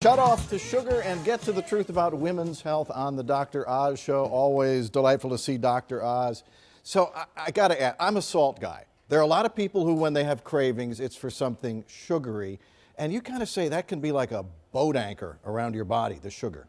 Shut off the sugar and get to the truth about women's health on the Dr. Oz Show. Always delightful to see Dr. Oz. So I got to add, I'm a salt guy. There are a lot of people who, when they have cravings, it's for something sugary. And you kind of say that can be like a boat anchor around your body, the sugar.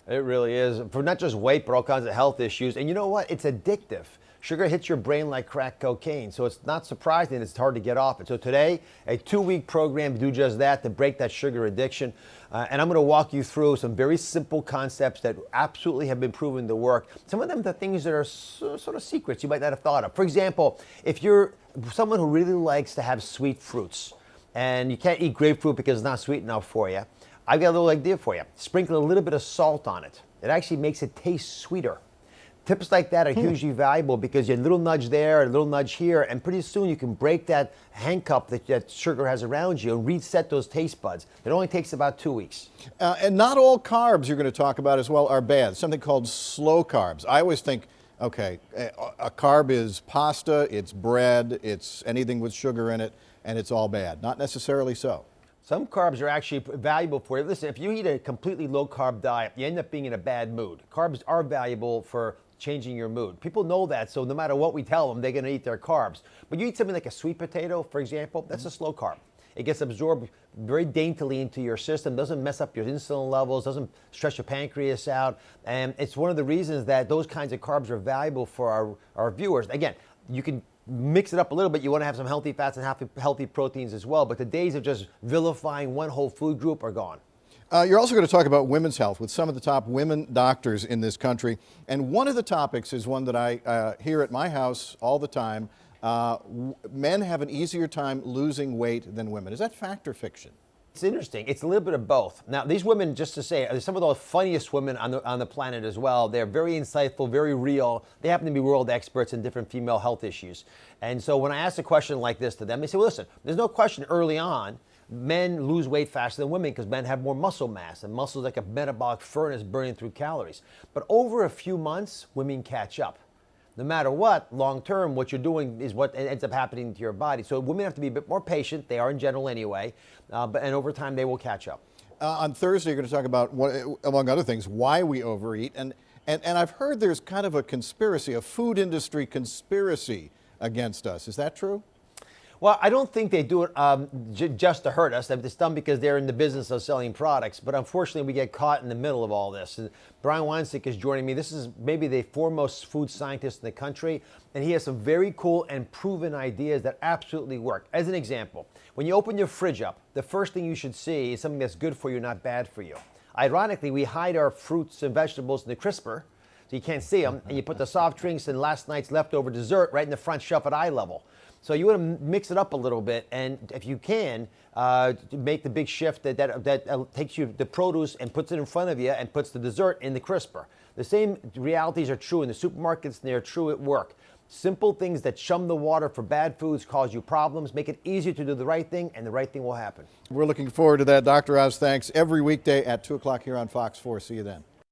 It really is, for not just weight, but all kinds of health issues. And you know what? It's addictive. Sugar hits your brain like crack cocaine, so it's not surprising it's hard to get off it. So today, a 2-week program to do just that, to break that sugar addiction. And I'm going to walk you through some very simple concepts that absolutely have been proven to work. Some of them are things that are sort of secrets you might not have thought of. For example, if you're someone who really likes to have sweet fruits, and you can't eat grapefruit because it's not sweet enough for you, I've got a little idea for you. Sprinkle a little bit of salt on it. It actually makes it taste sweeter. Tips like that are hugely valuable because you have a little nudge there, a little nudge here, and pretty soon you can break that handcuff that sugar has around you and reset those taste buds. It only takes about 2 weeks. And not all carbs you're going to talk about as well are bad. Something called slow carbs. I always think, okay, a carb is pasta, it's bread, it's anything with sugar in it, and it's all bad. Not necessarily so. Some carbs are actually valuable for you. Listen, if you eat a completely low-carb diet, you end up being in a bad mood. Carbs are valuable for changing your mood. People know that, so no matter what we tell them, they're going to eat their carbs. But you eat something like a sweet potato, for example, that's a slow carb. It gets absorbed very daintily into your system, doesn't mess up your insulin levels, doesn't stress your pancreas out, and it's one of the reasons that those kinds of carbs are valuable for our viewers. Again, you can mix it up a little bit. You want to have some healthy fats and healthy proteins as well, but the days of just vilifying one whole food group are gone. You're also going to talk about women's health with some of the top women doctors in this country. And one of the topics is one that I hear at my house all the time. Men have an easier time losing weight than women. Is that fact or fiction? It's interesting. It's a little bit of both. Now, these women, just to say, are some of the funniest women on the planet as well. They're very insightful, very real. They happen to be world experts in different female health issues. And so when I ask a question like this to them, they say, well, listen, there's no question early on, men lose weight faster than women because men have more muscle mass, and muscle is like a metabolic furnace burning through calories. But over a few months, women catch up. No matter what, long term, what you're doing is what ends up happening to your body. So women have to be a bit more patient. They are in general anyway, and over time they will catch up. On Thursday, you're going to talk about, among other things, why we overeat. And I've heard there's kind of a conspiracy, a food industry conspiracy against us. Is that true? Well, I don't think they do it just to hurt us. It's done because they're in the business of selling products. But unfortunately, we get caught in the middle of all this. And Brian Wansink is joining me. This is maybe the foremost food scientist in the country. And he has some very cool and proven ideas that absolutely work. As an example, when you open your fridge up, the first thing you should see is something that's good for you, not bad for you. Ironically, we hide our fruits and vegetables in the crisper, so you can't see them. And you put the soft drinks and last night's leftover dessert right in the front shelf at eye level. So you want to mix it up a little bit, and if you can, make the big shift that takes you the produce and puts it in front of you and puts the dessert in the crisper. The same realities are true in the supermarkets, and they're true at work. Simple things that chum the water for bad foods cause you problems. Make it easier to do the right thing, and the right thing will happen. We're looking forward to that. Dr. Oz, thanks. Every weekday at 2 o'clock here on Fox 4. See you then.